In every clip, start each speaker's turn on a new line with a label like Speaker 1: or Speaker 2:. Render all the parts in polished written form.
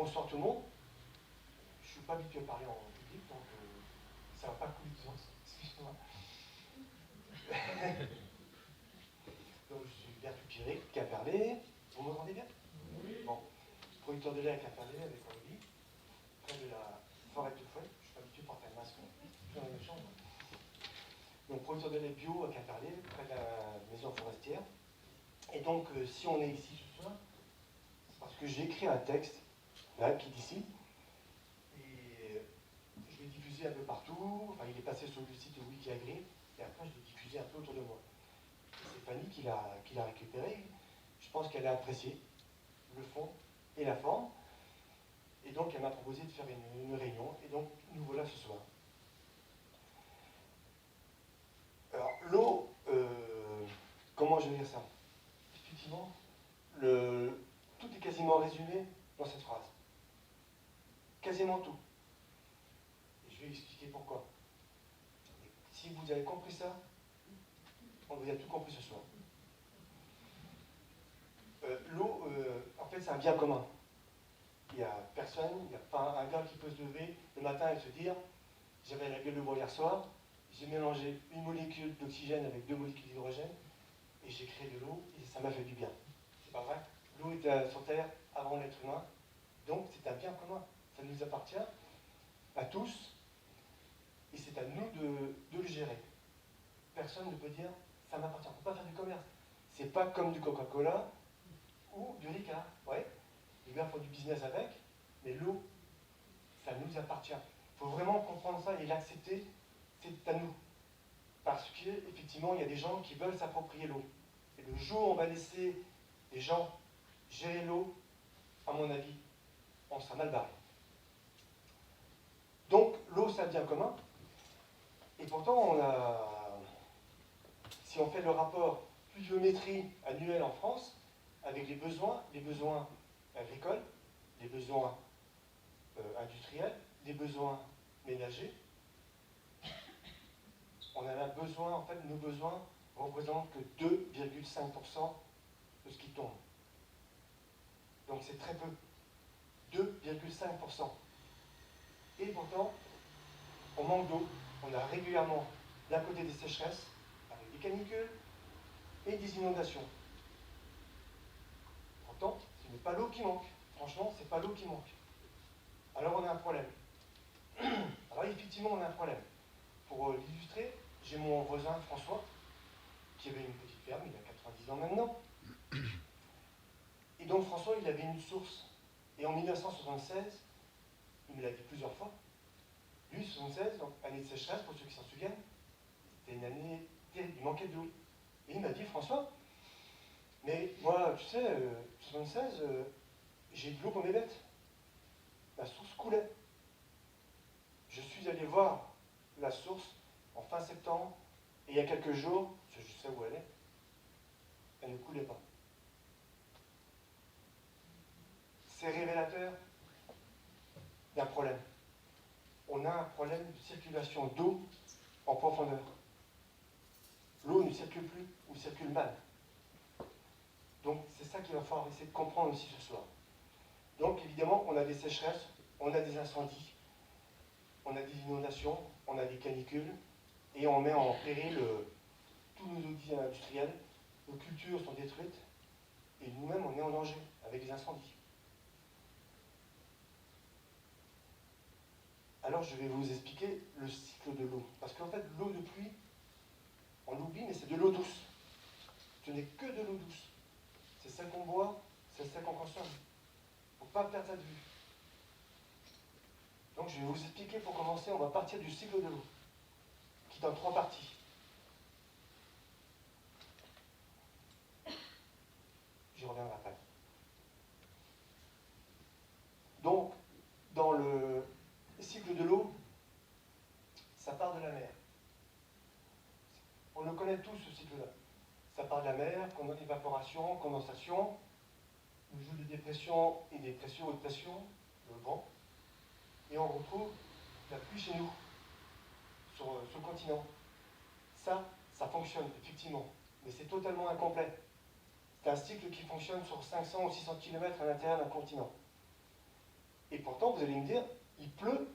Speaker 1: Bonsoir tout le monde. Je ne suis pas habitué à parler en public, donc ça ne va pas couler de source, excuse-moi. Donc je suis Berthoud Pierret, Quimperlé. Vous m'entendez bien? Oui. Bon, producteur de lait à Quimperlé avec Henri, près de la forêt de Fouet. Je ne suis pas habitué à porter un masque, je suis dans la chambre. Donc producteur de lait bio à Quimperlé, près de la maison forestière. Et donc si on est ici ce soir, c'est parce que j'ai écrit un texte, là, qui est ici. Je l'ai diffusé un peu partout, enfin il est passé sur le site de Wikiagri, et après je l'ai diffusé un peu autour de moi. C'est Fanny qui l'a récupéré, je pense qu'elle a apprécié le fond et la forme, et donc elle m'a proposé de faire une réunion, et donc nous voilà ce soir. Alors l'eau, comment je vais dire ça? Effectivement, tout est quasiment résumé dans cette phrase. Quasiment tout. Et je vais expliquer pourquoi. Si vous avez compris ça, on vous a tout compris ce soir. L'eau, en fait, c'est un bien commun. Il n'y a personne, il n'y a pas un gars qui peut se lever le matin et se dire « J'avais la gueule de bois hier soir, j'ai mélangé une molécule d'oxygène avec 2 molécules d'hydrogène et j'ai créé de l'eau et ça m'a fait du bien. » C'est pas vrai? L'eau était sur Terre avant l'être humain, donc c'est un bien commun. Ça nous appartient à tous et c'est à nous de le gérer. Personne ne peut dire « Ça m'appartient ». On ne peut pas faire du commerce. C'est pas comme du Coca-Cola ou du Ricard. Ouais. Les gars font du business avec, mais l'eau, ça nous appartient. Il faut vraiment comprendre ça et l'accepter, c'est à nous. Parce qu'effectivement, il y a des gens qui veulent s'approprier l'eau. Et le jour où on va laisser les gens gérer l'eau, à mon avis, on sera mal barré. Donc, l'eau, c'est un bien commun. Et pourtant, si on fait le rapport pluviométrie annuelle en France, avec les besoins agricoles, les besoins industriels, les besoins ménagers, on a besoin, en fait, nos besoins représentent que 2,5% de ce qui tombe. Donc c'est très peu. 2,5%. Et pourtant, on manque d'eau. On a régulièrement, d'un côté, des sécheresses, avec des canicules et des inondations. Pourtant, ce n'est pas l'eau qui manque. Franchement, c'est pas l'eau qui manque. Alors on a un problème. Alors effectivement, on a un problème. Pour l'illustrer, j'ai mon voisin François, qui avait une petite ferme, il a 90 ans maintenant. Et donc François, il avait une source. Et en 1976, il me l'a dit plusieurs fois, lui, 76, donc année de sécheresse, pour ceux qui s'en souviennent, c'était une année terrible, il manquait de l'eau. Et il m'a dit, François, mais moi, tu sais, 76, j'ai de l'eau pour mes bêtes. La source coulait. Je suis allé voir la source en fin septembre, et il y a quelques jours, je sais où elle ne coulait pas. C'est révélateur d'un problème. On a un problème de circulation d'eau en profondeur. L'eau ne circule plus ou circule mal. Donc c'est ça qu'il va falloir essayer de comprendre aussi ce soir. Donc évidemment, on a des sécheresses, on a des incendies, on a des inondations, on a des canicules, et on met en péril tous nos outils industriels, nos cultures sont détruites, et nous-mêmes on est en danger avec les incendies. Alors je vais vous expliquer le cycle de l'eau. Parce qu'en fait, l'eau de pluie, on l'oublie, mais c'est de l'eau douce. Ce n'est que de l'eau douce. C'est celle qu'on boit, c'est celle qu'on consomme. Il ne faut pas perdre ça de vue. Donc je vais vous expliquer, pour commencer, on va partir du cycle de l'eau, qui est en 3 parties. J'y reviendrai après. Donc, dans le cycle de l'eau, ça part de la mer. On le connaît tous, ce cycle-là. Ça part de la mer, évaporation, condensation, le jeu de dépression et des pressions, haute pression, le vent, et on retrouve la pluie chez nous, sur le continent. Ça fonctionne, effectivement, mais c'est totalement incomplet. C'est un cycle qui fonctionne sur 500 ou 600 km à l'intérieur d'un continent. Et pourtant, vous allez me dire, il pleut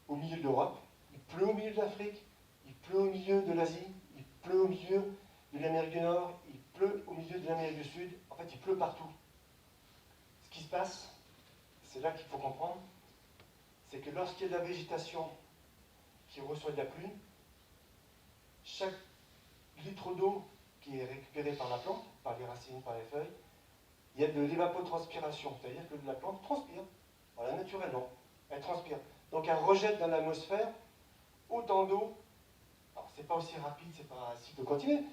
Speaker 1: au milieu de l'Europe, il pleut au milieu de l'Afrique, il pleut au milieu de l'Asie, il pleut au milieu de l'Amérique du Nord, il pleut au milieu de l'Amérique du Sud. En fait, il pleut partout. Ce qui se passe, c'est là qu'il faut comprendre, c'est que lorsqu'il y a de la végétation qui reçoit de la pluie, chaque litre d'eau qui est récupéré par la plante, par les racines, par les feuilles, il y a de l'évapotranspiration, c'est-à-dire que la plante transpire, voilà, naturellement, elle transpire. Donc elle rejette dans l'atmosphère autant d'eau, alors c'est pas aussi rapide, c'est pas un cycle continu,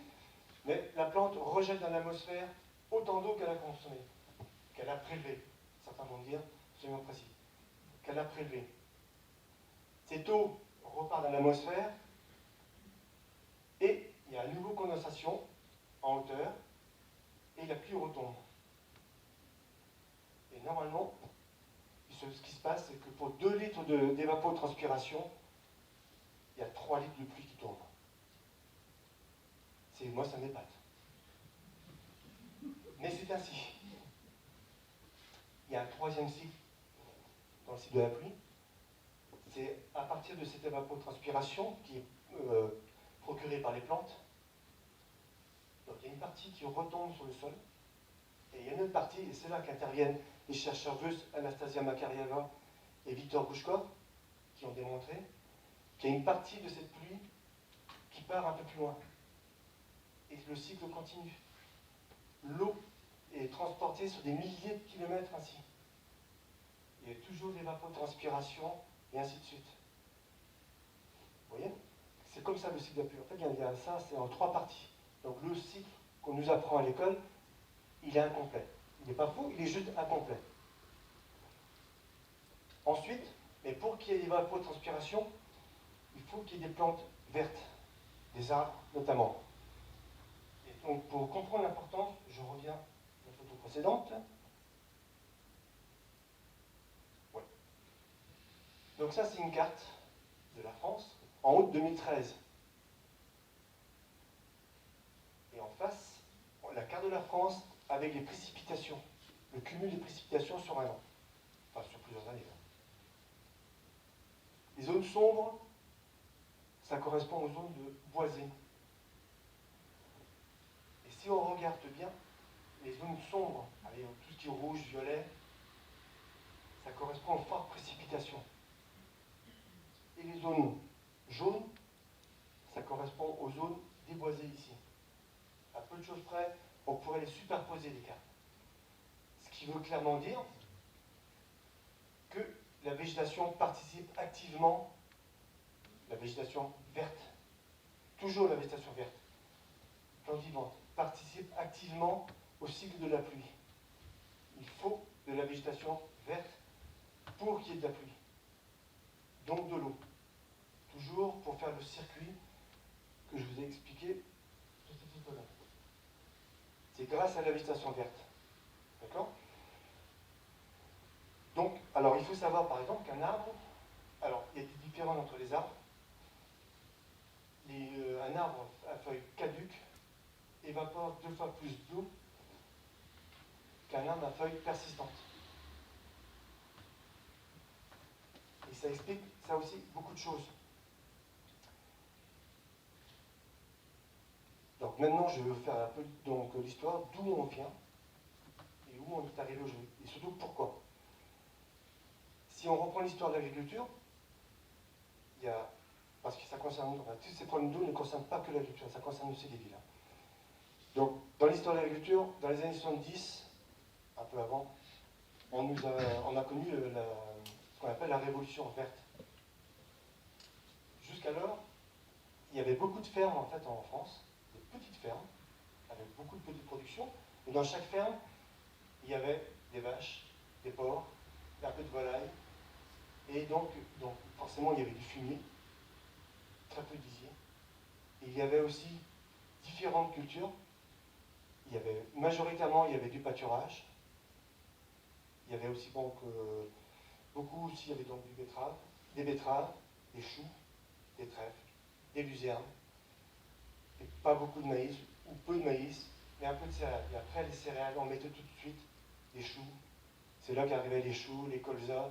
Speaker 1: mais la plante rejette dans l'atmosphère autant d'eau qu'elle a consommée, qu'elle a prélevée, certains vont dire, absolument précis, qu'elle a prélevée. Cette eau repart dans l'atmosphère et il y a à nouveau condensation en hauteur et la pluie retombe. Et normalement, ce qui se passe, c'est que pour 2 litres d'évapotranspiration, il y a 3 litres de pluie qui tombent. Moi, ça m'épate. Mais c'est ainsi. Il y a un troisième cycle dans le cycle de la pluie. C'est à partir de cette évapotranspiration qui est procurée par les plantes. Donc il y a une partie qui retombe sur le sol. Et il y a une autre partie, et c'est là qu'interviennent les chercheurs russes Anastasia Makarieva et Viktor Gouchkov, qui ont démontré qu'il y a une partie de cette pluie qui part un peu plus loin. Et le cycle continue. L'eau est transportée sur des milliers de kilomètres ainsi. Il y a toujours des évapotranspiration et ainsi de suite. Vous voyez? C'est comme ça le cycle de la pluie. En fait, il y a ça, c'est en 3 parties. Donc le cycle qu'on nous apprend à l'école, il est incomplet. Il n'est pas faux, il est juste incomplet. Ensuite, mais pour qu'il y ait l'évapotranspiration, il faut qu'il y ait des plantes vertes, des arbres notamment. Et donc pour comprendre l'importance, je reviens à la photo précédente. Ouais. Donc ça, c'est une carte de la France en août 2013. Et en face, la carte de la France avec les précipitations, le cumul des précipitations sur un an, enfin sur plusieurs années. Les zones sombres, ça correspond aux zones de boisées. Et si on regarde bien, les zones sombres, avec tout ce qui est rouge, violet, ça correspond aux fortes précipitations. Et les zones jaunes, ça correspond aux zones déboisées ici. À peu de choses près, on pourrait les superposer les cartes. Ce qui veut clairement dire que la végétation participe activement, la végétation verte, toujours la végétation verte, plante vivante, participe activement au cycle de la pluie. Il faut de la végétation verte pour qu'il y ait de la pluie, donc de l'eau. Toujours pour faire le circuit que je vous ai expliqué tout à l'heure. C'est grâce à la végétation verte. D'accord? Donc, alors il faut savoir par exemple qu'un arbre, alors il y a des différences entre les arbres. Un arbre à feuilles caduques évapore 2 fois plus d'eau qu'un arbre à feuilles persistantes. Et ça explique, ça aussi, beaucoup de choses. Donc maintenant, je vais vous faire un peu l'histoire d'où on vient et où on est arrivé aujourd'hui. Et surtout, pourquoi. Si on reprend l'histoire de l'agriculture, il y a, parce que ça concerne, tous ces problèmes d'eau ne concernent pas que l'agriculture, ça concerne aussi les villes. Donc, dans l'histoire de l'agriculture, dans les années 70, un peu avant, on a connu ce qu'on appelle la révolution verte. Jusqu'alors, il y avait beaucoup de fermes en fait en France, des petites fermes, avec beaucoup de petites productions, et dans chaque ferme, il y avait des vaches, des porcs, un peu de volailles, et donc forcément il y avait du fumier, très peu de lisier. Et il y avait aussi différentes cultures. Majoritairement, il y avait du pâturage. Il y avait aussi beaucoup aussi, il y avait donc des betteraves, des choux, des trèfles, des luzernes, et pas beaucoup de maïs, ou peu de maïs, mais un peu de céréales. Et après, les céréales, on mettait tout de suite des choux. C'est là qu'arrivaient les choux, les colzas,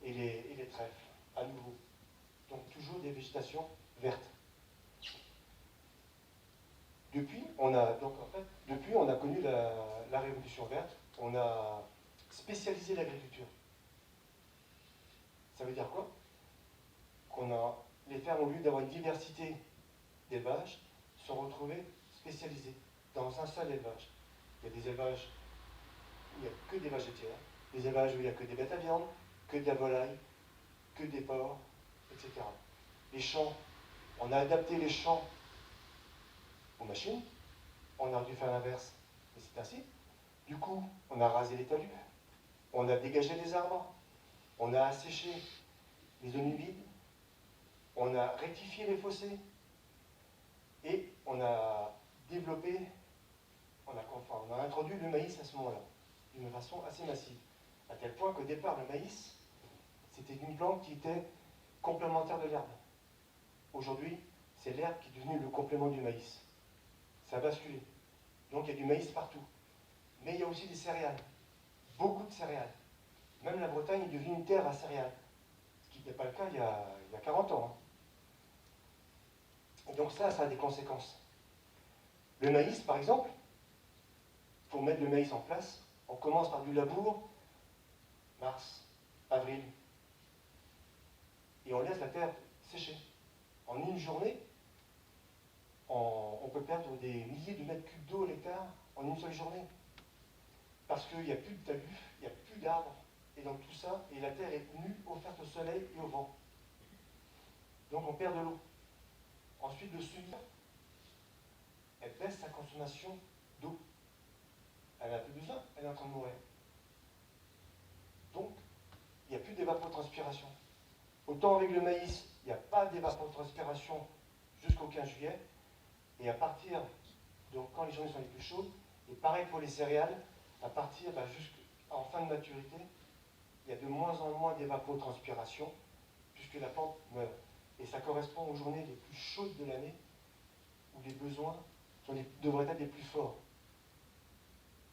Speaker 1: et les trèfles, à nouveau. Donc toujours des végétations vertes. Depuis, on a connu la révolution verte, on a spécialisé l'agriculture. Ça veut dire quoi? Les fermes, au lieu d'avoir une diversité d'élevages, sont retrouvées spécialisées dans un seul élevage. Il y a des élevages où il n'y a que des vaches laitières, des élevages où il n'y a que des bêtes à viande, que de la volaille, que des porcs, etc. Les champs, on a adapté les champs aux machines, on a dû faire l'inverse, et c'est ainsi. Du coup, on a rasé les talus, on a dégagé les arbres, on a asséché les zones humides, on a rectifié les fossés, et on a développé, on a introduit le maïs à ce moment-là, d'une façon assez massive. À tel point qu'au départ, le maïs, c'était une plante qui était complémentaire de l'herbe. Aujourd'hui, c'est l'herbe qui est devenue le complément du maïs. Ça a basculé. Donc il y a du maïs partout. Mais il y a aussi des céréales. Beaucoup de céréales. Même la Bretagne est devenue une terre à céréales. Ce qui n'était pas le cas il y a 40 ans. Et donc ça a des conséquences. Le maïs, par exemple, pour mettre le maïs en place, on commence par du labour, mars, avril, et on laisse la terre sécher. En une journée, on peut perdre des milliers de mètres cubes d'eau à l'hectare en une seule journée. Parce qu'il n'y a plus de talus, il n'y a plus d'arbres, et donc tout ça, et la terre est nue, offerte au soleil et au vent. Donc on perd de l'eau. Ensuite, le suivi, elle baisse sa consommation d'eau. Elle n'a plus besoin, elle est en train de mourir. Donc, il n'y a plus d'évapotranspiration. Autant avec le maïs, il n'y a pas d'évapotranspiration jusqu'au 15 juillet, et à partir, donc quand les journées sont les plus chaudes, et pareil pour les céréales, à partir jusqu'en fin de maturité, il y a de moins en moins d'évapotranspiration, puisque la plante meurt. Et ça correspond aux journées les plus chaudes de l'année, où les besoins devraient être les plus forts.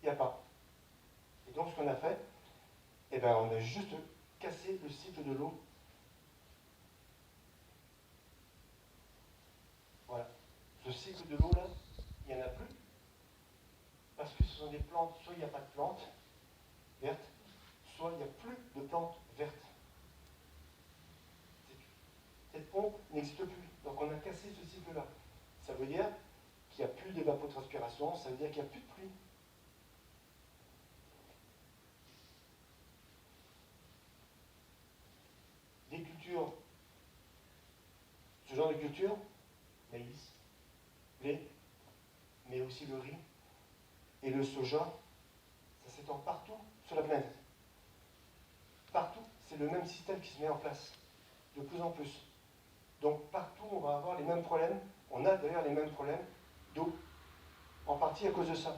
Speaker 1: Il n'y a pas. Et donc ce qu'on a fait, on a juste cassé le cycle de l'eau. Voilà. Ce cycle de l'eau là, il n'y en a plus. Parce que ce sont des plantes, soit il n'y a pas de plantes vertes, soit il n'y a plus de plantes vertes. Cette pompe n'existe plus. Donc on a cassé ce cycle-là. Ça veut dire qu'il n'y a plus d'évapotranspiration, ça veut dire qu'il n'y a plus de pluie. Des cultures, ce genre de culture, maïs, blé, mais aussi le riz et le soja, ça s'étend partout sur la planète. Partout, c'est le même système qui se met en place, de plus en plus. Donc partout, on va avoir les mêmes problèmes. On a d'ailleurs les mêmes problèmes d'eau, en partie à cause de ça.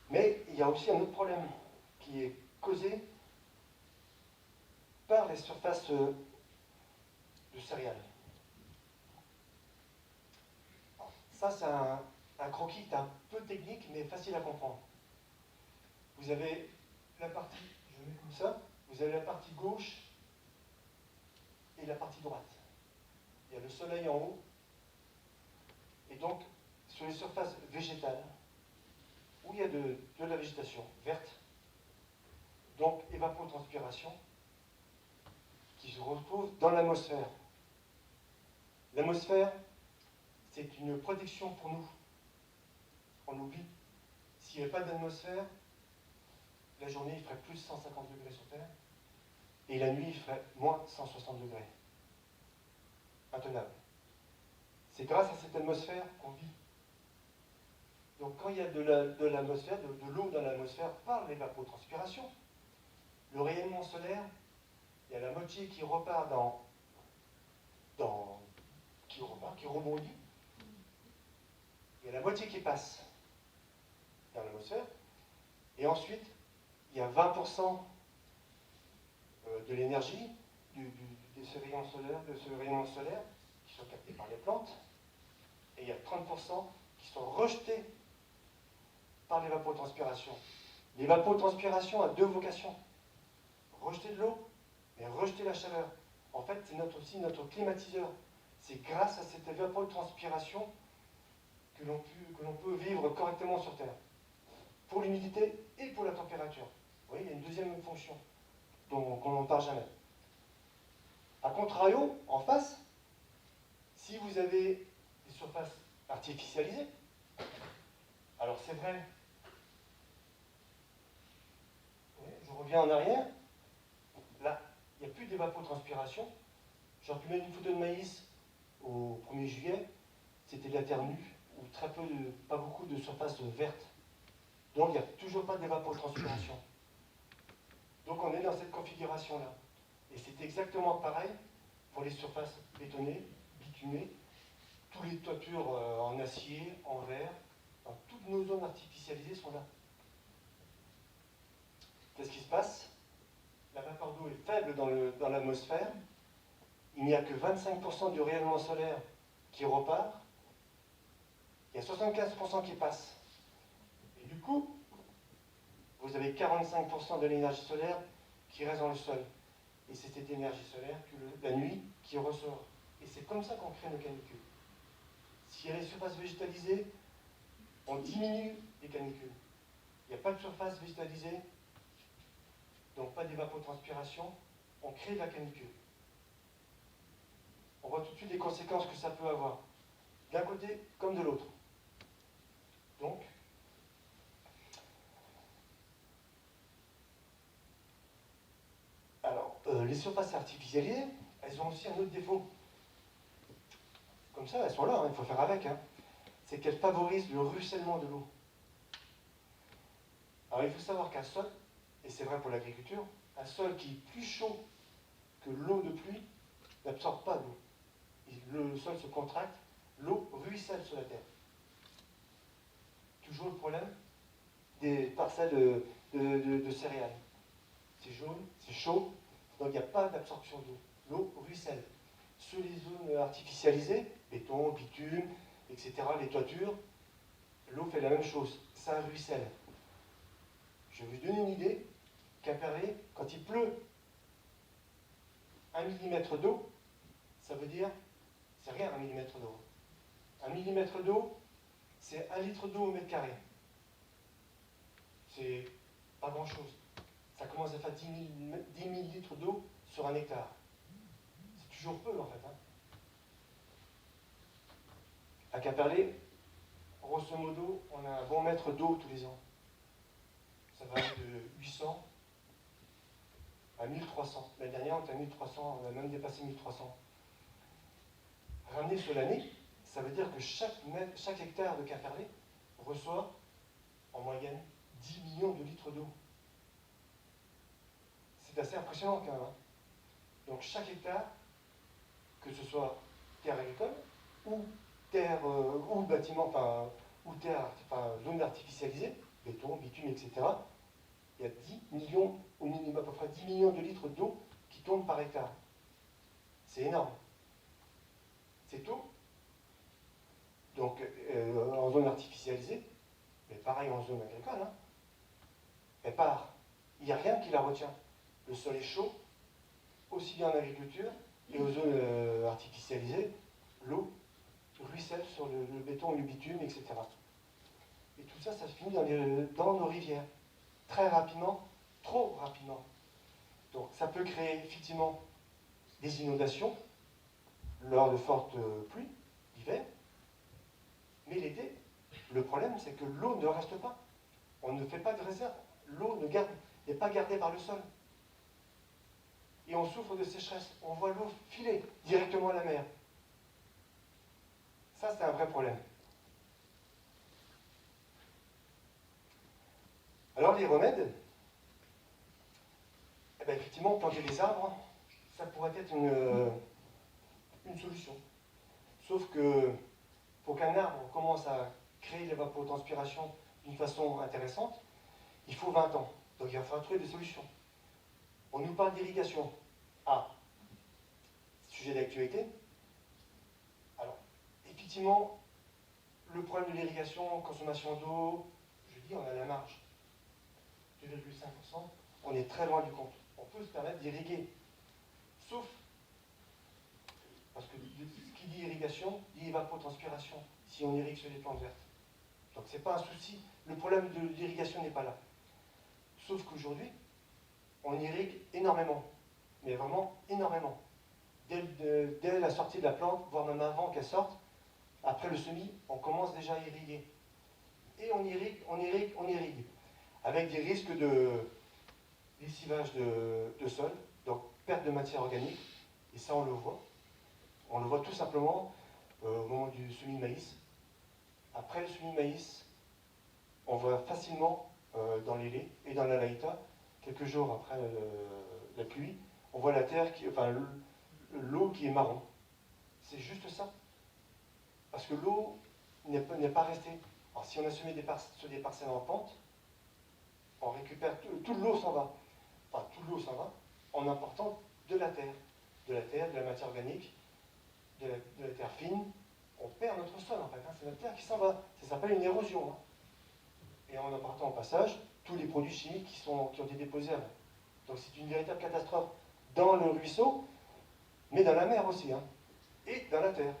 Speaker 1: Mais il y a aussi un autre problème qui est causé par les surfaces de céréales. Ça, c'est un croquis qui est un peu technique, mais facile à comprendre. Vous avez la partie, je mets comme ça, vous avez la partie gauche et la partie droite. Il y a le soleil en haut, et donc sur les surfaces végétales, où il y a de la végétation verte, donc évapotranspiration, qui se retrouve dans l'atmosphère. L'atmosphère, c'est une protection pour nous. On l'oublie. S'il n'y avait pas d'atmosphère, la journée il ferait plus 150 degrés sur Terre, et la nuit il ferait moins 160 degrés. Intenable. C'est grâce à cette atmosphère qu'on vit. Donc quand il y a de l'atmosphère, de l'eau dans l'atmosphère par l'évapotranspiration, le rayonnement solaire, il y a la moitié qui repart qui rebondit, il y a la moitié qui passe dans l'atmosphère, et ensuite, il y a 20% de l'énergie de ce rayonnement solaire qui sont captés par les plantes, et il y a 30% qui sont rejetés par l'évapotranspiration. L'évapotranspiration a deux vocations. rejeter de l'eau, mais rejeter la chaleur. En fait, c'est aussi notre climatiseur. C'est grâce à cette évapotranspiration que l'on peut vivre correctement sur Terre. Pour l'humidité et pour la température. Vous voyez, il y a une deuxième fonction dont on n'en parle jamais. A contrario, en face, si vous avez des surfaces artificialisées, alors c'est vrai, oui, je reviens en arrière, là, il n'y a plus d'évapotranspiration. J'aurais pu mettre une photo de maïs au 1er juillet, c'était de la terre nue, ou très peu, pas beaucoup de surfaces vertes. Donc il n'y a toujours pas d'évapotranspiration. Donc on est dans cette configuration-là. Et c'est exactement pareil pour les surfaces bétonnées, bitumées, toutes les toitures en acier, en verre, dans toutes nos zones artificialisées sont là. Qu'est-ce qui se passe? La vapeur d'eau est faible dans l'atmosphère. Il n'y a que 25% du rayonnement solaire qui repart. Il y a 75% qui passe. Et du coup, vous avez 45% de l'énergie solaire qui reste dans le sol. Et c'est cette énergie solaire que la nuit qui ressort. Et c'est comme ça qu'on crée nos canicules. S'il y a les surfaces végétalisées, on diminue les canicules. Il n'y a pas de surface végétalisée, donc pas d'évapotranspiration, on crée de la canicule. On voit tout de suite les conséquences que ça peut avoir, d'un côté comme de l'autre. Donc, alors, les surfaces artificialisées, elles ont aussi un autre défaut. Comme ça, elles sont là, hein, il faut faire avec. Hein. C'est qu'elles favorisent le ruissellement de l'eau. Alors, il faut savoir qu'un sol, et c'est vrai pour l'agriculture, un sol qui est plus chaud que l'eau de pluie n'absorbe pas l'eau. Le sol se contracte, l'eau ruisselle sur la terre. Toujours le problème des parcelles de céréales. C'est jaune, c'est chaud, donc il n'y a pas d'absorption d'eau. L'eau ruisselle. Sur les zones artificialisées, béton, bitume, etc., les toitures, l'eau fait la même chose, ça ruisselle. Je vais vous donner une idée. Quimperlé, quand il pleut 1 millimètre d'eau, ça veut dire, c'est rien 1 millimètre d'eau. 1 millimètre d'eau, c'est 1 litre d'eau au mètre carré. C'est pas grand-chose. Ça commence à faire 10 000 litres d'eau sur 1 hectare. C'est toujours peu en fait. Hein. À Quimperlé, grosso modo, on a un bon mètre d'eau tous les ans. Ça va de 800 à 1300. L'année dernière, on était à 1300, on a même dépassé 1300. Ramené sur l'année, ça veut dire que chaque hectare de Quimperlé reçoit en moyenne 10 millions de litres d'eau. C'est assez impressionnant quand même. Hein. Donc chaque hectare, que ce soit terre agricole ou terre ou bâtiment, ou terre, zone artificialisée, béton, bitume, etc., il y a 10 millions, au minimum à peu près 10 millions de litres d'eau qui tombent par hectare. C'est énorme. C'est tout. Donc en zone artificialisée, mais pareil en zone agricole, hein, elle part. Il n'y a rien qui la retient. Le sol est chaud, aussi bien en agriculture et aux zones artificialisées, l'eau ruisselle sur le béton, le bitume, etc. Et tout ça, ça se finit dans nos rivières. Très rapidement, trop rapidement. Donc ça peut créer effectivement des inondations lors de fortes pluies d'hiver, mais l'été, le problème c'est que l'eau ne reste pas. On ne fait pas de réserve. L'eau n'est pas gardée par le sol. Et on souffre de sécheresse. On voit l'eau filer directement à la mer. Ça, c'est un vrai problème. Alors, les remèdes, eh bien, effectivement, planter des arbres, ça pourrait être une solution. Sauf que pour qu'un arbre commence à créer l'évapotranspiration d'une façon intéressante, il faut 20 ans. Donc, il va falloir trouver des solutions. On nous parle d'irrigation. Ah, sujet d'actualité. Alors, effectivement, le problème de l'irrigation, consommation d'eau, je dis, on a la marge. 2,5%, on est très loin du compte. on peut se permettre d'irriguer. Sauf, parce que ce qui dit irrigation, dit évapotranspiration, si on irrigue sur les plantes vertes. Donc ce n'est pas un souci, le problème de l'irrigation n'est pas là. Sauf qu'aujourd'hui, on irrigue énormément, mais vraiment énormément. Dès la sortie de la plante, voire même avant qu'elle sorte, après le semis, on commence déjà à irriguer. Et on irrigue, on irrigue, on irrigue. Avec des risques de lessivage de sol, donc perte de matière organique, et ça on le voit. On le voit tout simplement au moment du semis de maïs. Après le semis de maïs, on voit facilement dans les laits et dans la laïta, quelques jours après la pluie, on voit la terre, l'eau qui est marron. C'est juste ça. Parce que l'eau n'est pas restée. Alors si on a semé sur des parcelles en pente, on récupère toute l'eau s'en va. Enfin, toute l'eau s'en va en apportant de la terre. De la matière organique, de la terre fine. On perd notre sol en fait. Hein. C'est notre terre qui s'en va. Ça s'appelle une érosion. Hein. Et en apportant au passage tous les produits chimiques qui ont été déposés avant. Donc c'est une véritable catastrophe dans le ruisseau, mais dans la mer aussi. Hein. Et dans la terre.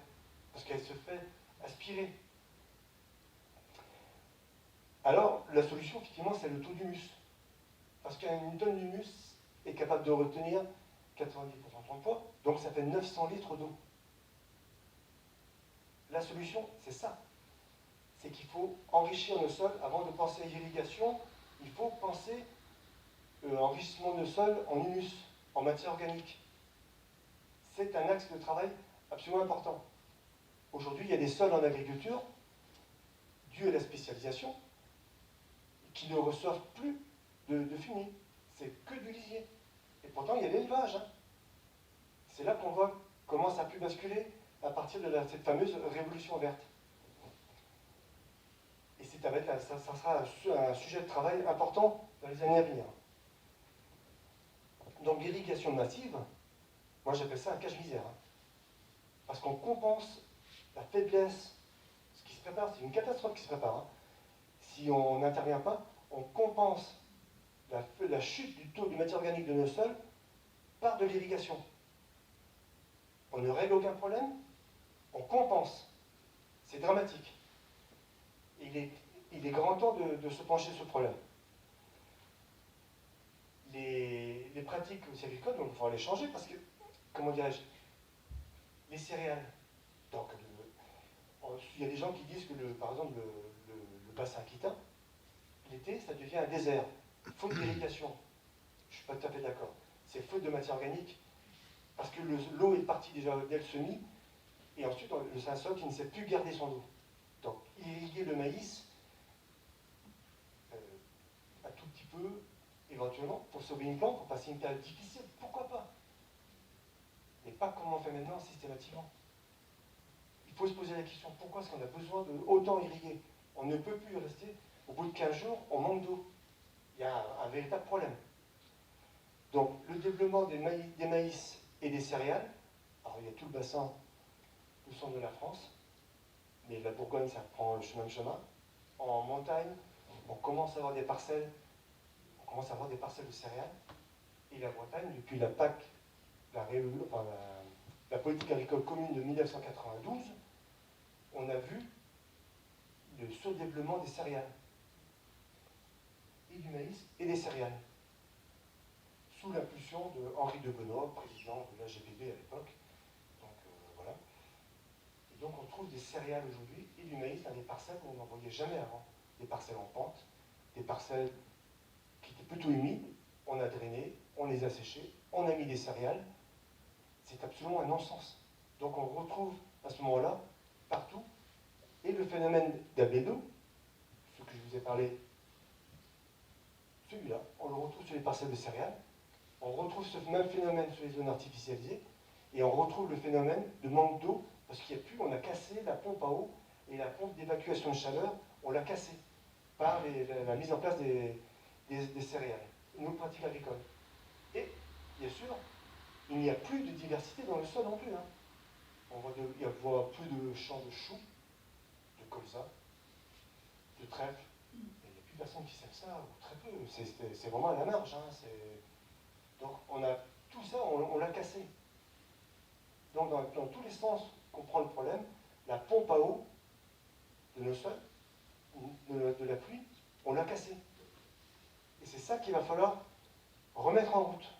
Speaker 1: Parce qu'elle se fait aspirer. Alors, la solution, effectivement, c'est le taux d'humus. Parce qu'une tonne d'humus est capable de retenir 90% de son poids, donc ça fait 900 litres d'eau. La solution, c'est ça. C'est qu'il faut enrichir nos sols. Avant de penser à l'irrigation, il faut penser enrichissement de sol en humus, en matière organique. C'est un axe de travail absolument important. Aujourd'hui, il y a des sols en agriculture, dû à la spécialisation, qui ne reçoivent plus de fumier. C'est que du lisier. Et pourtant, il y a l'élevage. Hein. C'est là qu'on voit comment ça a pu basculer à partir de cette fameuse révolution verte. Et ça sera un sujet de travail important dans les années à venir. Donc l'irrigation massive, moi j'appelle ça un cache-misère. Hein. Parce qu'on compense la faiblesse, ce qui se prépare, c'est une catastrophe qui se prépare. Hein. Si on n'intervient pas, on compense la chute du taux de matière organique de nos sols par de l'irrigation. On ne règle aucun problème, on compense. C'est dramatique. Il est grand temps de se pencher sur ce problème. Les pratiques aussi agricoles, donc il faudra les changer parce que, comment dirais-je, les céréales. Donc, il y a des gens qui disent que, par exemple, le bassin aquitain, l'été, ça devient un désert. Faute d'irrigation. Je ne suis pas tout à fait d'accord. C'est faute de matière organique. Parce que l'eau est partie déjà dès le semis, et ensuite, c'est un sol qui ne sait plus garder son eau. Donc, irriguer le maïs, un tout petit peu, éventuellement, pour sauver une plante, pour passer une période difficile, pourquoi pas? Mais pas comme on fait maintenant, systématiquement. Il faut se poser la question, pourquoi est-ce qu'on a besoin de autant irriguer? On ne peut plus rester, au bout de 15 jours, on manque d'eau. Il y a un véritable problème. Donc, le développement des maïs et des céréales, alors il y a tout le bassin, tout le centre de la France, mais la Bourgogne, ça prend le chemin. En montagne, on commence à avoir des parcelles, de céréales, et la Bretagne, depuis la PAC, la politique agricole commune de 1992, on a vu le surdéveloppement des céréales, et du maïs, et des céréales, sous l'impulsion de Henri de Benoît, président de l'AGPB à l'époque. Donc voilà. Et donc on trouve des céréales aujourd'hui et du maïs dans des parcelles où on n'en voyait jamais avant. Des parcelles en pente, des parcelles qui étaient plutôt humides, on a drainé, on les a séchées, on a mis des céréales. C'est absolument un non-sens. Donc on retrouve à ce moment-là, partout, et le phénomène d'abédo, ce que je vous ai parlé, celui-là, on le retrouve sur les parcelles de céréales, on retrouve ce même phénomène sur les zones artificialisées, et on retrouve le phénomène de manque d'eau, parce qu'il n'y a plus, on a cassé la pompe à eau, et la pompe d'évacuation de chaleur, on l'a cassée par la mise en place des céréales, nos pratiques agricoles. Et, bien sûr, il n'y a plus de diversité dans le sol non plus. Hein. Il y a plus de champs de choux, de colza, de trèfle. Il n'y a plus personne qui sait ça, ou très peu. C'est vraiment à la marge. Hein. Donc on a tout ça, on l'a cassé. Donc dans tous les sens qu'on prend le problème, la pompe à eau de nos sols, de la pluie, on l'a cassé. Et c'est ça qu'il va falloir remettre en route.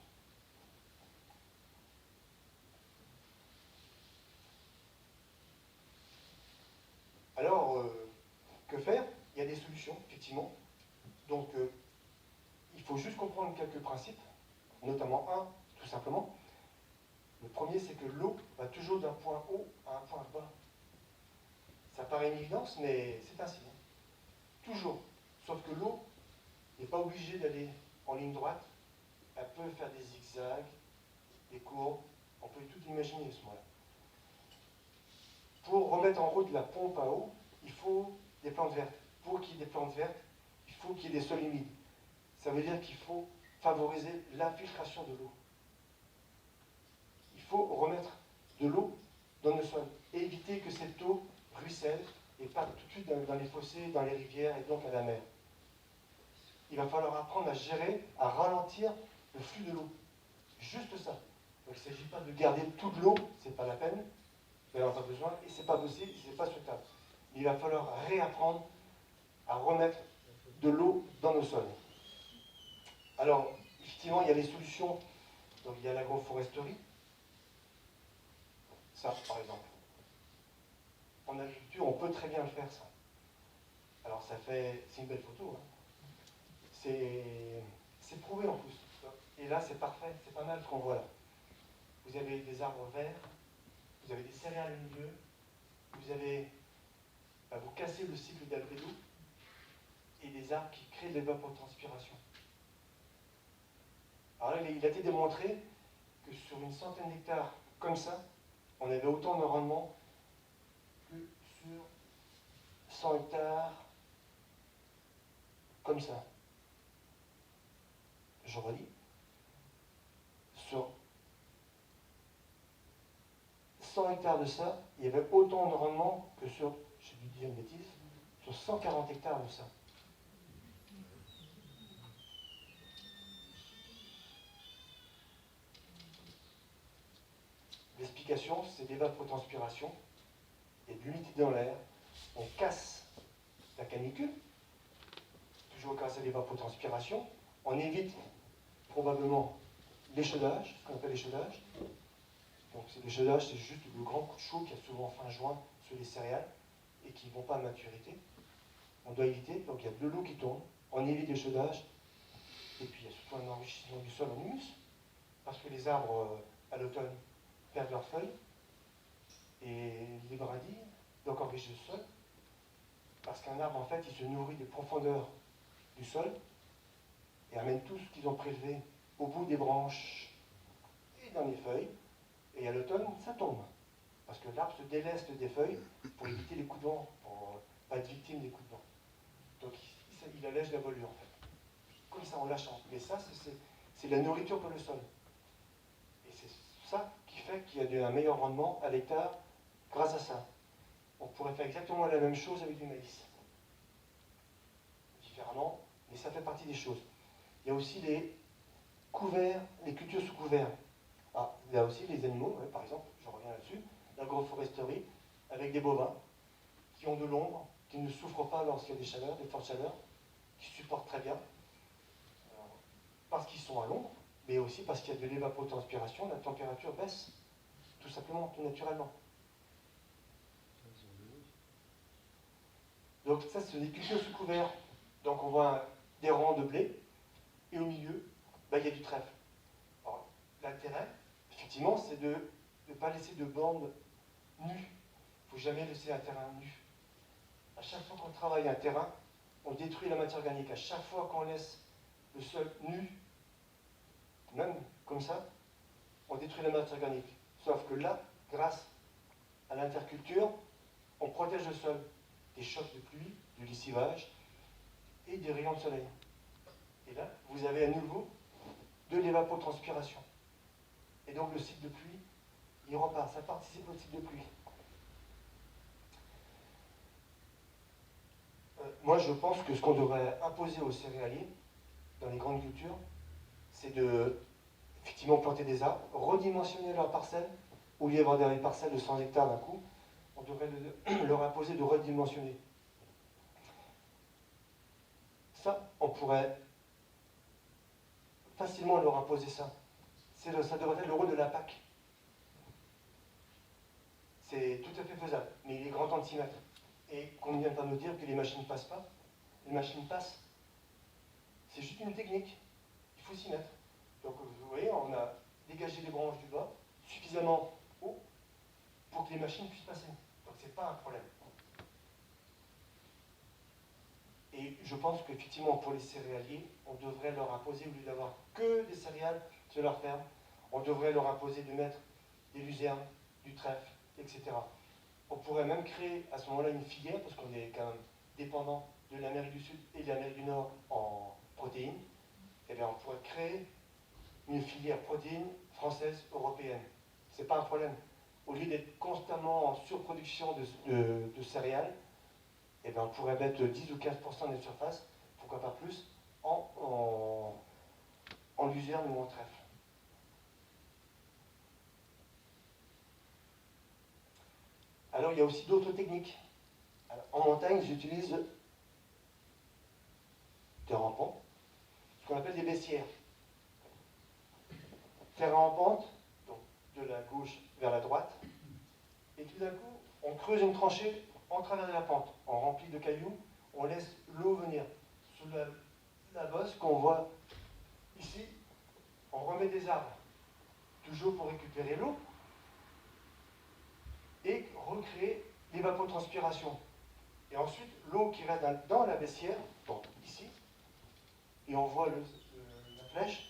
Speaker 1: Alors, que faire? Il y a des solutions, effectivement. Donc, il faut juste comprendre quelques principes, notamment un, tout simplement. Le premier, c'est que l'eau va toujours d'un point haut à un point bas. Ça paraît une évidence, mais c'est ainsi. Toujours. Sauf que l'eau n'est pas obligée d'aller en ligne droite. Elle peut faire des zigzags, des courbes. On peut tout imaginer à ce moment-là. Pour remettre en route la pompe à eau, il faut des plantes vertes. Pour qu'il y ait des plantes vertes, il faut qu'il y ait des sols humides. Ça veut dire qu'il faut favoriser l'infiltration de l'eau. Il faut remettre de l'eau dans nos sols et éviter que cette eau ruisselle et parte tout de suite dans les fossés, dans les rivières et donc à la mer. Il va falloir apprendre à gérer, à ralentir le flux de l'eau. Juste ça. Donc il ne s'agit pas de garder toute l'eau, ce n'est pas la peine, vous n'en avez pas besoin, et ce n'est pas possible, ce n'est pas souhaitable. Il va falloir réapprendre à remettre de l'eau dans nos sols. Alors, effectivement, il y a des solutions. Donc il y a l'agroforesterie. Ça, par exemple. En agriculture, on peut très bien le faire, ça. Alors c'est une belle photo. Hein. C'est prouvé en plus. Et là, c'est parfait, c'est pas mal ce qu'on voit là. Vous avez des arbres verts, vous avez des céréales au milieu, vous cassez le cycle d'albédo et des arbres qui créent de l'évapotranspiration. Alors là, il a été démontré que sur une centaine d'hectares comme ça, on avait autant de rendement que sur 100 hectares comme ça. Je redis. Sur 100 hectares de ça, il y avait autant de rendement que sur, j'ai dû dire une bêtise, sur 140 hectares de ça. L'explication, c'est l'évapotranspiration et de l'humidité dans l'air. On casse la canicule, toujours grâce à l'évapotranspiration. On évite probablement l'échaudage, ce qu'on appelle l'échaudage. Donc l'échaudage, c'est juste le grand coup de chaud qu'il y a souvent fin juin sur les céréales et qui ne vont pas à maturité. On doit éviter, donc il y a de l'eau qui tombe, on évite l'échaudage, et puis il y a surtout un enrichissement du sol en humus, parce que les arbres, à l'automne, perdent leurs feuilles, et les brindilles, donc enrichissent le sol, parce qu'un arbre, en fait, il se nourrit des profondeurs du sol, et amène tout ce qu'ils ont prélevé au bout des branches et dans les feuilles, et à l'automne, ça tombe. Parce que l'arbre se déleste des feuilles pour éviter les coups de vent, pour pas être victime des coups de vent. Donc il allège la voilure, en fait. Comme ça, on lâche. Mais ça, c'est la nourriture pour le sol. Et c'est ça qui fait qu'il y a un meilleur rendement à l'hectare grâce à ça. On pourrait faire exactement la même chose avec du maïs. Différemment, mais ça fait partie des choses. Il y a aussi les couverts, les cultures sous couverts. Ah, il y a aussi les animaux, par exemple, je reviens là-dessus, l'agroforesterie, avec des bovins qui ont de l'ombre, qui ne souffrent pas lorsqu'il y a des chaleurs, des fortes chaleurs, qui supportent très bien, parce qu'ils sont à l'ombre, mais aussi parce qu'il y a de l'évapotranspiration, la température baisse, tout simplement, tout naturellement. Donc ça, c'est des cultures sous couvert. Donc on voit des rangs de blé, et au milieu, il y a du trèfle. Alors, l'intérêt, effectivement, c'est de ne pas laisser de bandes nues. Il ne faut jamais laisser un terrain nu. À chaque fois qu'on travaille un terrain, on détruit la matière organique. À chaque fois qu'on laisse le sol nu, même comme ça, on détruit la matière organique. Sauf que là, grâce à l'interculture, on protège le sol des chocs de pluie, du lessivage et des rayons de soleil. Et là, vous avez à nouveau de l'évapotranspiration. Et donc le cycle de pluie, il repart, ça participe au cycle de pluie. Moi, je pense que ce qu'on devrait imposer aux céréaliers, dans les grandes cultures, c'est effectivement planter des arbres, redimensionner leurs parcelles, au lieu d'avoir des parcelles de 100 hectares d'un coup, on devrait leur imposer de redimensionner. Ça, on pourrait facilement leur imposer ça. Ça devrait être le rôle de la PAC. C'est tout à fait faisable, mais il est grand temps de s'y mettre. Et qu'on ne vienne pas nous dire que les machines ne passent pas. Les machines passent. C'est juste une technique. Il faut s'y mettre. Donc vous voyez, on a dégagé les branches du bas suffisamment haut pour que les machines puissent passer. Donc c'est pas un problème. Et je pense qu'effectivement, pour les céréaliers, on devrait leur imposer, au lieu d'avoir que des céréales sur leur ferme, on devrait leur imposer de mettre des luzernes, du trèfle, etc. On pourrait même créer à ce moment-là une filière, parce qu'on est quand même dépendant de l'Amérique du Sud et de l'Amérique du Nord en protéines. Eh bien, on pourrait créer une filière protéine française, européenne. Ce n'est pas un problème. Au lieu d'être constamment en surproduction de céréales, eh bien, on pourrait mettre 10 ou 15% des surfaces, pourquoi pas plus, en luzerne ou en trèfle. Alors, il y a aussi d'autres techniques. Alors, en montagne, j'utilise terrain en pente, ce qu'on appelle des baissières. Terrain en pente, donc de la gauche vers la droite, et tout d'un coup, on creuse une tranchée en travers de la pente, on remplit de cailloux, on laisse l'eau venir. Sous la bosse qu'on voit ici, on remet des arbres, toujours pour récupérer l'eau, et recréer l'évapotranspiration. Et ensuite, l'eau qui reste dans la baissière, donc ici, et on voit la flèche,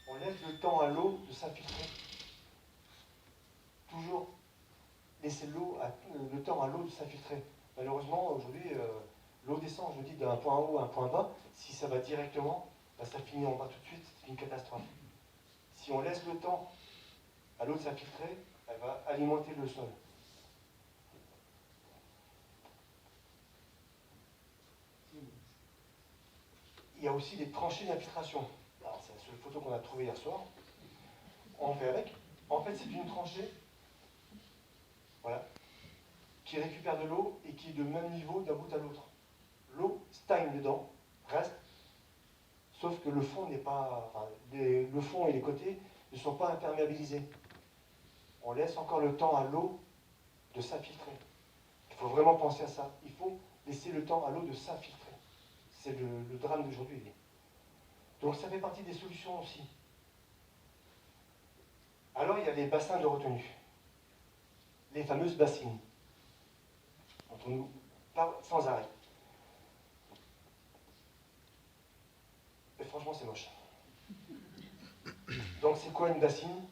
Speaker 1: on laisse le temps à l'eau de s'infiltrer. Toujours laisser le temps à l'eau de s'infiltrer. Malheureusement, aujourd'hui, l'eau descend, je dis, d'un point haut à un point bas. Si ça va directement, ben, ça finit en bas tout de suite, c'est une catastrophe. Si on laisse le temps à l'eau de s'infiltrer, elle va alimenter le sol. Il y a aussi des tranchées d'infiltration. C'est la seule photo qu'on a trouvée hier soir. On fait avec. En fait, c'est une tranchée, voilà, qui récupère de l'eau et qui est de même niveau d'un bout à l'autre. L'eau stagne dedans, reste, sauf que le fond n'est pas. Enfin, le fond et les côtés ne sont pas imperméabilisés. On laisse encore le temps à l'eau de s'infiltrer. Il faut vraiment penser à ça. Il faut laisser le temps à l'eau de s'infiltrer. C'est le drame d'aujourd'hui. Donc ça fait partie des solutions aussi. Alors il y a les bassins de retenue. Les fameuses bassines, dont on nous parle sans arrêt. Et franchement, c'est moche. Donc c'est quoi une bassine?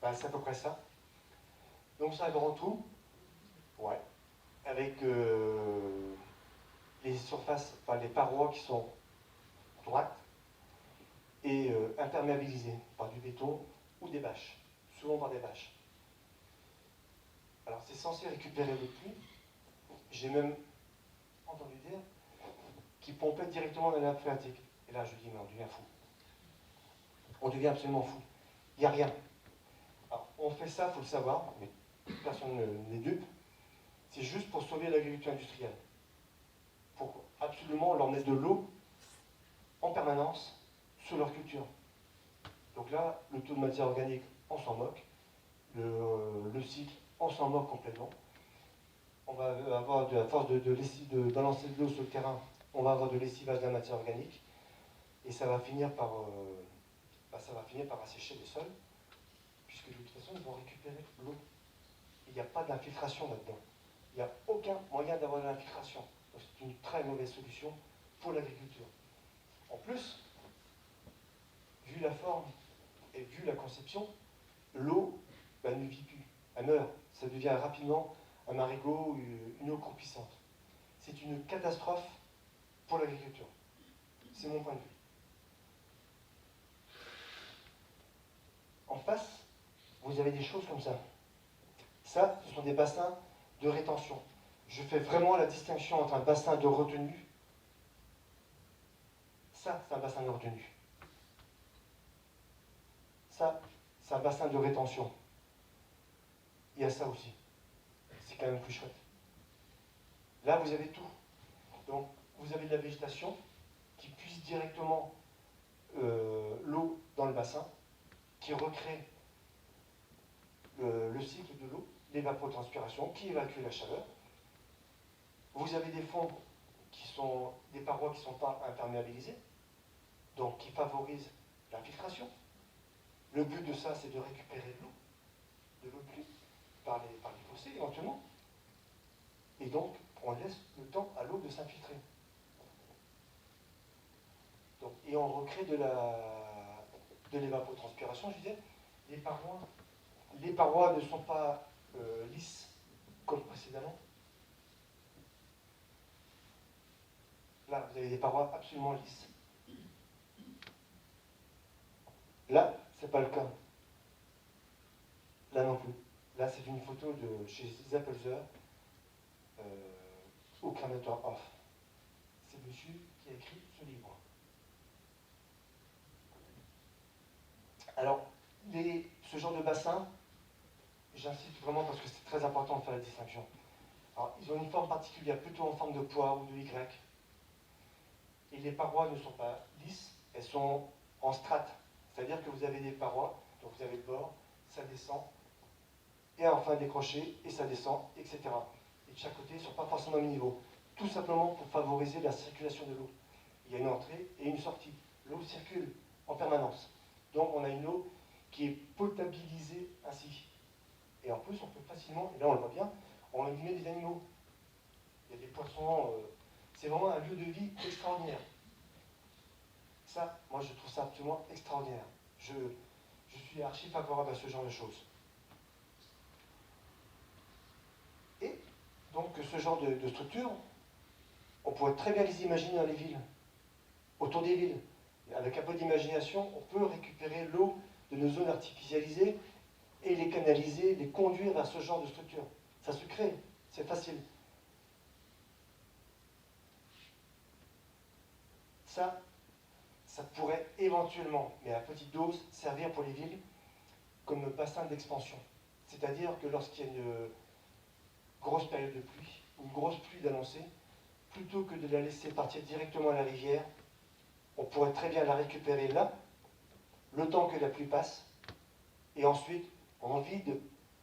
Speaker 1: Ben, c'est à peu près ça. Donc c'est un grand trou, ouais, avec les surfaces, enfin les parois qui sont droites et imperméabilisées par du béton ou des bâches, souvent par des bâches. Alors c'est censé récupérer le pluie. J'ai même entendu dire qu'ils pompaient directement dans la nappe phréatique. Et là je dis mais on devient fou. On devient absolument fou. Il n'y a rien. Alors on fait ça, il faut le savoir, mais personne n'est dupe. C'est juste pour sauver l'agriculture industrielle. Pour absolument leur mettre de l'eau en permanence sur leur culture. Donc là, le taux de matière organique, on s'en moque. Le cycle, on s'en moque complètement. On va avoir, à force de balancer de l'eau sur le terrain, on va avoir de lessivage de la matière organique. Et ça va finir par assécher les sols, puisque de toute façon, ils vont récupérer l'eau. Il n'y a pas d'infiltration là-dedans. Il n'y a aucun moyen d'avoir de l'infiltration. Donc c'est une très mauvaise solution pour l'agriculture. En plus, vu la forme et vu la conception, l'eau ne vit plus, elle meurt. Ça devient rapidement un marigot, une eau croupissante. C'est une catastrophe pour l'agriculture. C'est mon point de vue. En face, vous avez des choses comme ça. Ça, ce sont des bassins de rétention. Je fais vraiment la distinction entre un bassin de retenue. Ça, c'est un bassin de retenue. Ça, c'est un bassin de rétention. Il y a ça aussi. C'est quand même plus chouette. Là, vous avez tout. Donc, vous avez de la végétation qui puise directement l'eau dans le bassin, qui recrée le cycle de l'eau, l'évapotranspiration, qui évacue la chaleur. Vous avez des fonds qui sont des parois qui ne sont pas imperméabilisées, donc qui favorisent l'infiltration. Le but de ça, c'est de récupérer de l'eau de pluie, par les fossés éventuellement. Et donc, on laisse le temps à l'eau de s'infiltrer. Et on recrée de l'évapotranspiration, je disais. Les parois ne sont pas lisses comme précédemment. Là, vous avez des parois absolument lisses. Là, ce n'est pas le cas. Là non plus. Là, c'est une photo de chez Zappelzer au crémateur off. C'est monsieur qui a écrit ce livre. Alors, ce genre de bassin, j'insiste vraiment parce que c'est très important de faire la distinction. Alors, ils ont une forme particulière, plutôt en forme de poire ou de Y. Et les parois ne sont pas lisses, elles sont en strates. C'est-à-dire que vous avez des parois, donc vous avez le bord, ça descend, et enfin décroché, et ça descend, etc. Et de chaque côté, ils ne sont pas forcément au même niveau. Tout simplement pour favoriser la circulation de l'eau. Il y a une entrée et une sortie. L'eau circule en permanence. Donc on a une eau qui est potabilisée ainsi. Et en plus, on peut facilement, et là on le voit bien, on y met des animaux. Il y a des poissons. C'est vraiment un lieu de vie extraordinaire. Ça, moi je trouve ça absolument extraordinaire. Je suis archi favorable à ce genre de choses. Et donc ce genre de structure, on pourrait très bien les imaginer dans les villes, autour des villes. Avec un peu d'imagination, on peut récupérer l'eau de nos zones artificialisées et les canaliser, les conduire vers ce genre de structure. Ça se crée, c'est facile. Ça pourrait éventuellement, mais à petite dose, servir pour les villes comme bassin d'expansion. C'est-à-dire que lorsqu'il y a une grosse période de pluie, ou une grosse pluie d'annoncer, plutôt que de la laisser partir directement à la rivière, on pourrait très bien la récupérer là, le temps que la pluie passe, et ensuite, en vide,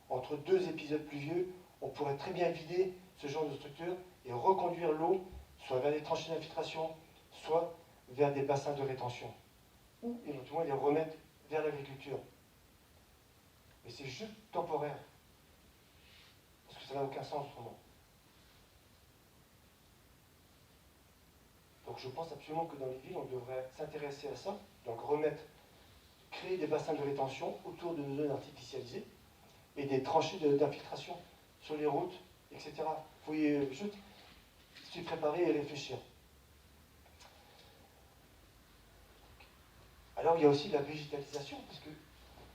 Speaker 1: entre deux épisodes pluvieux, on pourrait très bien vider ce genre de structure et reconduire l'eau, soit vers des tranchées d'infiltration, soit vers des bassins de rétention, ou éventuellement les remettre vers l'agriculture. Mais c'est juste temporaire, parce que ça n'a aucun sens autrement. Donc je pense absolument que dans les villes, on devrait s'intéresser à ça, donc créer des bassins de rétention autour de nos zones artificialisées et des tranchées d'infiltration sur les routes, etc. Il faut juste s'y préparer et réfléchir. Alors il y a aussi la végétalisation, parce que,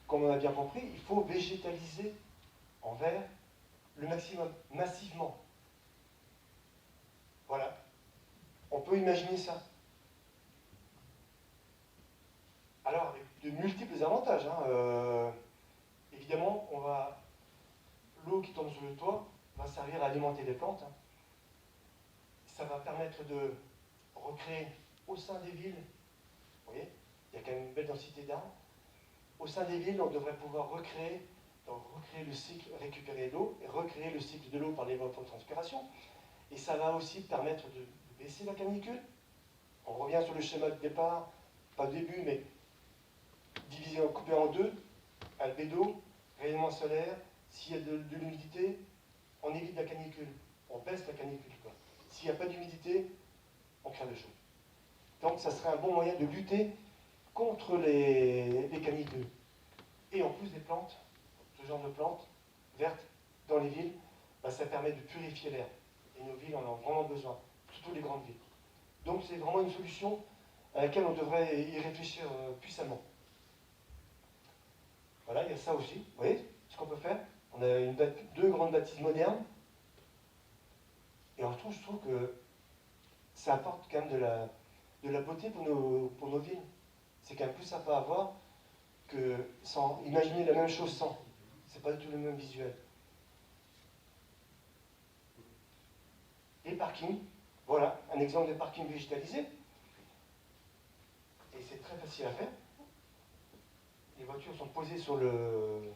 Speaker 1: comme on a bien compris, il faut végétaliser en verre le maximum, massivement. Voilà. On peut imaginer ça. Alors, avec de multiples avantages. Évidemment, l'eau qui tombe sur le toit va servir à alimenter les plantes. Ça va permettre de recréer au sein des villes, vous voyez, il y a quand même une belle densité d'arbres. Au sein des villes, on devrait pouvoir recréer le cycle, récupérer l'eau, et recréer le cycle de l'eau par l'évapotranspiration. Et ça va aussi permettre de baisser la canicule. On revient sur le schéma de départ, pas au début, mais coupé en deux, albédo, rayonnement solaire, s'il y a de l'humidité, on évite la canicule, on baisse la canicule. S'il n'y a pas d'humidité, on crée le chaud. Donc ça serait un bon moyen de lutter contre les canicules. Et en plus des plantes, ce genre de plantes vertes dans les villes, ça permet de purifier l'air. Et nos villes en ont vraiment besoin, surtout les grandes villes. Donc c'est vraiment une solution à laquelle on devrait y réfléchir puissamment. Voilà, il y a ça aussi. Vous voyez ce qu'on peut faire? On a deux grandes bâtisses modernes. Et je trouve que ça apporte quand même de la beauté pour nos villes. C'est quand même plus sympa à voir que sans. Imaginez la même chose sans. C'est pas du tout le même visuel. Les parkings, voilà un exemple de parking végétalisé. Et c'est très facile à faire. Les voitures sont posées sur de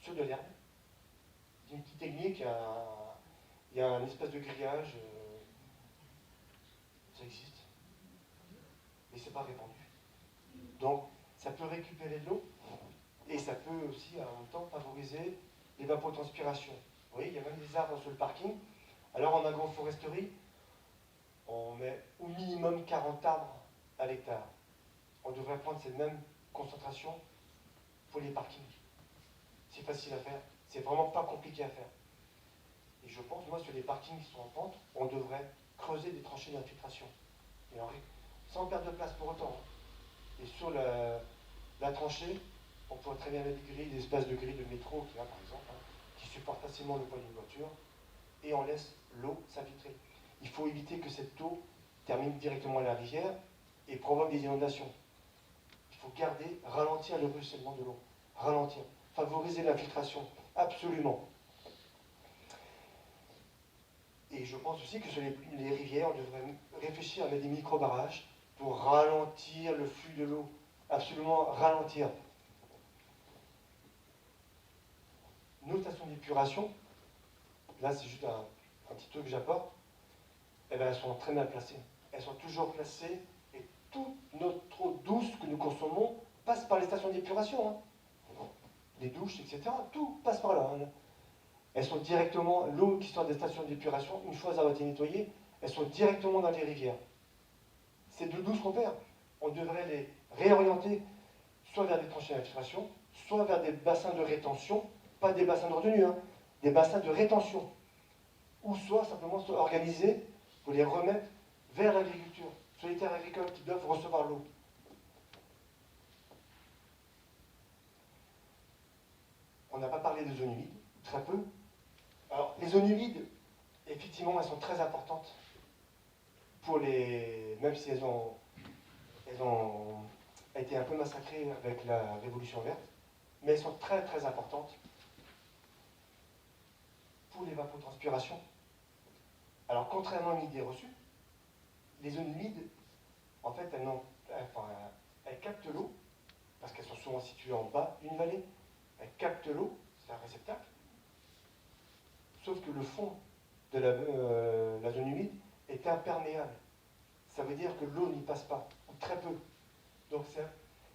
Speaker 1: l'herbe. C'est une petite technique, il y a un espèce de grillage, ça existe, mais c'est pas répandu. Donc ça peut récupérer de l'eau et ça peut aussi en même temps favoriser l'évapotranspiration. Vous voyez, il y a même des arbres sur le parking. Alors en agroforesterie, on met au minimum 40 arbres à l'hectare. On devrait prendre cette même concentration pour les parkings. C'est facile à faire, c'est vraiment pas compliqué à faire. Et je pense, moi, sur les parkings qui sont en pente, on devrait creuser des tranchées d'infiltration. Sans perdre de place pour autant. Et sur la tranchée, on pourrait très bien mettre des espaces de grilles de métro, qui par exemple, qui supportent facilement le poids d'une voiture, et on laisse l'eau s'infiltrer. Il faut éviter que cette eau termine directement à la rivière et provoque des inondations. Il faut ralentir le ruissellement de l'eau. Ralentir. Favoriser l'infiltration. Absolument. Et je pense aussi que sur les rivières, on devrait réfléchir à mettre des micro-barrages pour ralentir le flux de l'eau. Absolument ralentir. Nos stations d'épuration, là c'est juste un petit truc que j'apporte, eh bien, elles sont très mal placées. Elles sont toujours placées et toute notre eau douce que nous consommons passe par les stations d'épuration. Hein. Les douches, etc. Tout passe par là. Hein. Elles sont directement, l'eau qui sort des stations d'épuration, une fois elles ont été nettoyées, elles sont directement dans les rivières. C'est de l'eau douce qu'on perd. On devrait les réorienter soit vers des tranchées d'infiltration, soit vers des bassins de rétention, pas des bassins de retenue, hein, des bassins de rétention. Ou soit simplement se organiser pour les remettre vers l'agriculture, sur les terres agricoles qui doivent recevoir l'eau. On n'a pas parlé des zones humides, très peu. Alors, les zones humides, effectivement, elles sont très importantes pour les. Même si elles ont été un peu massacrées avec la Révolution verte, mais elles sont très très importantes pour l'évapotranspiration. Alors, contrairement à une idée reçue, les zones humides, en fait, elles captent l'eau, parce qu'elles sont souvent situées en bas d'une vallée, elles captent l'eau, c'est un réceptacle, sauf que le fond de la zone humide est imperméable. Ça veut dire que l'eau n'y passe pas, ou très peu. Donc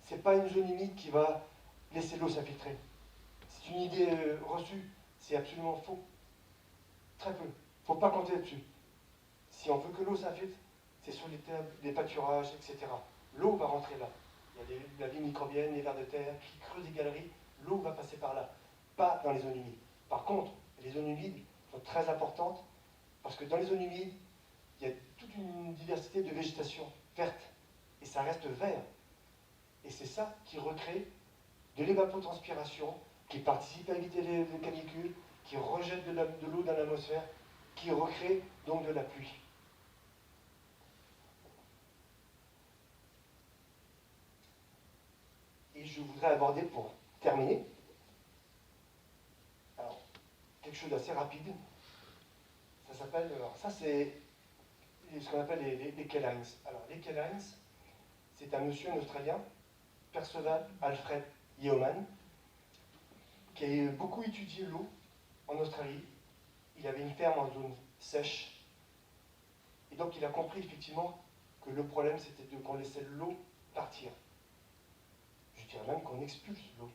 Speaker 1: ce n'est pas une zone humide qui va laisser l'eau s'infiltrer. C'est une idée reçue, c'est absolument faux. Très peu. Il ne faut pas compter là-dessus. Si on veut que l'eau s'infiltre, c'est sur les terres, les pâturages, etc. L'eau va rentrer là. Il y a la vie microbienne, les vers de terre qui creusent des galeries, l'eau va passer par là, pas dans les zones humides. Par contre, les zones humides sont très importantes parce que dans les zones humides, il y a toute une diversité de végétation verte et ça reste vert. Et c'est ça qui recrée de l'évapotranspiration, qui participe à éviter les canicules, qui rejette de l'eau dans l'atmosphère, qui recrée donc de la pluie. Et je voudrais aborder, pour terminer, alors, quelque chose d'assez rapide. Ça c'est ce qu'on appelle les Kellines. Alors les Kellines, c'est un monsieur, un Australien, Percival Alfred Yeoman, qui a beaucoup étudié l'eau en Australie. Il avait une ferme en zone sèche. Et donc il a compris effectivement que le problème c'était qu'on laissait l'eau partir. Je dirais même qu'on expulse l'eau.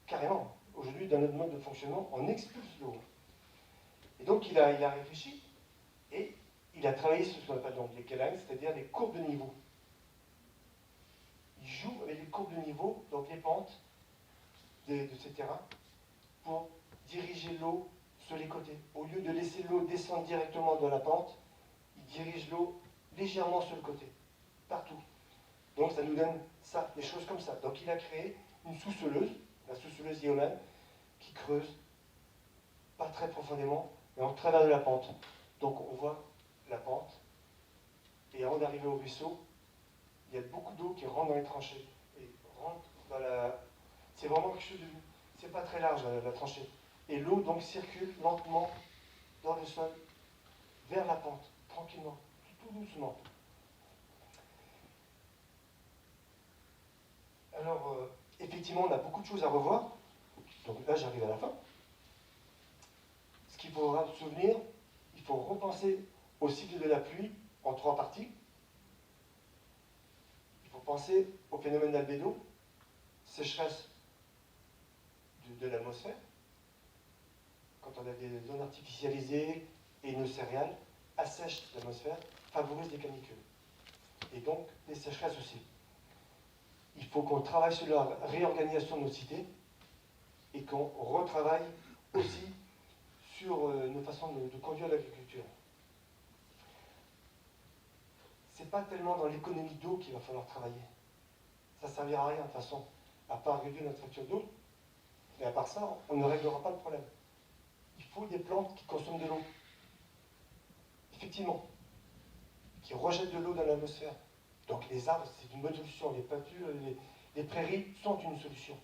Speaker 1: Carrément. Aujourd'hui, dans notre mode de fonctionnement, on expulse l'eau. Et donc il a réfléchi et il a travaillé sur ce qu'on appelle donc les Kellines, c'est-à-dire les courbes de niveau. Il joue avec les courbes de niveau, donc les pentes de ces terrains, pour diriger l'eau sur les côtés. Au lieu de laisser l'eau descendre directement dans la pente, il dirige l'eau légèrement sur le côté, partout. Donc ça nous donne ça, des choses comme ça. Donc il a créé une sous-soleuse, la sous-soleuse Yeoman, qui creuse pas très profondément, mais en travers de la pente. Donc on voit la pente, et avant d'arriver au ruisseau, il y a beaucoup d'eau qui rentre dans les tranchées, et rentre C'est vraiment quelque chose de... C'est pas très large la tranchée. Et l'eau donc circule lentement dans le sol, vers la pente, tranquillement, tout doucement. Alors, effectivement, on a beaucoup de choses à revoir. Donc là, j'arrive à la fin. Ce qu'il faudra se souvenir, il faut repenser au cycle de la pluie en 3 parties. Il faut penser au phénomène d'albédo, sécheresse de l'atmosphère, quand on a des zones artificialisées et nos céréales assèchent l'atmosphère, favorisent les canicules. Et donc les sécheresses aussi. Il faut qu'on travaille sur la réorganisation de nos cités et qu'on retravaille aussi sur nos façons de conduire l'agriculture. C'est pas tellement dans l'économie d'eau qu'il va falloir travailler. Ça ne servira à rien de toute façon, à part réduire notre facture d'eau. Mais à part ça, on ne réglera pas le problème. Il faut des plantes qui consomment de l'eau. Effectivement, qui rejettent de l'eau dans l'atmosphère. Donc les arbres, c'est une bonne solution. Les pâtures, les prairies sont une solution.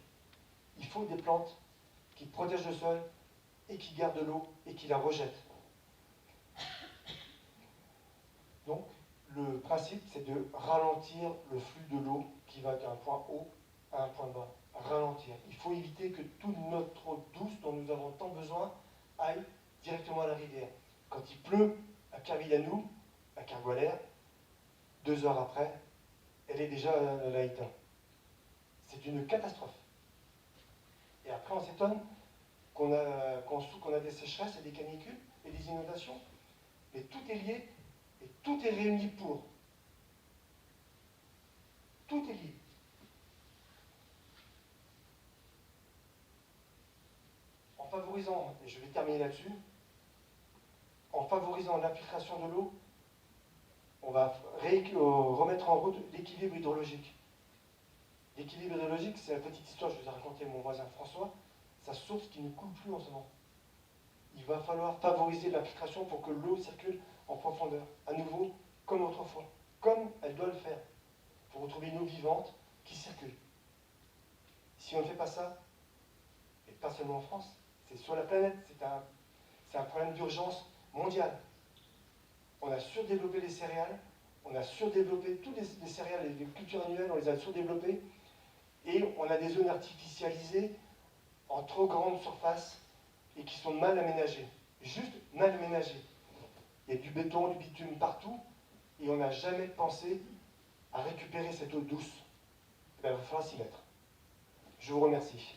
Speaker 1: Il faut des plantes qui protègent le sol et qui gardent de l'eau et qui la rejettent. Donc, le principe, c'est de ralentir le flux de l'eau qui va d'un point haut à un point bas. Ralentir. Il faut éviter que toute notre eau douce dont nous avons tant besoin aille directement à la rivière. Quand il pleut à Carvillanou, à Kerguelen, 2 heures après, elle est déjà à la Haïtin. C'est une catastrophe. Et après, on s'étonne qu'on a des sécheresses et des canicules et des inondations. Mais tout est lié et tout est réuni pour. Tout est lié. En favorisant, et je vais terminer là-dessus, en favorisant l'infiltration de l'eau, on va remettre en route l'équilibre hydrologique. L'équilibre hydrologique, c'est la petite histoire que je vous ai racontée mon voisin François, sa source qui ne coule plus en ce moment. Il va falloir favoriser l'infiltration pour que l'eau circule en profondeur, à nouveau, comme autrefois, comme elle doit le faire, pour retrouver une eau vivante qui circule. Si on ne fait pas ça, et pas seulement en France, c'est sur la planète, c'est un problème d'urgence mondiale. On a surdéveloppé les céréales, on a surdéveloppé toutes les céréales et les cultures annuelles, on les a surdéveloppées, et on a des zones artificialisées en trop grande surface et qui sont mal aménagées. Juste mal aménagées. Il y a du béton, du bitume partout, et on n'a jamais pensé à récupérer cette eau douce. Il va falloir s'y mettre. Je vous remercie.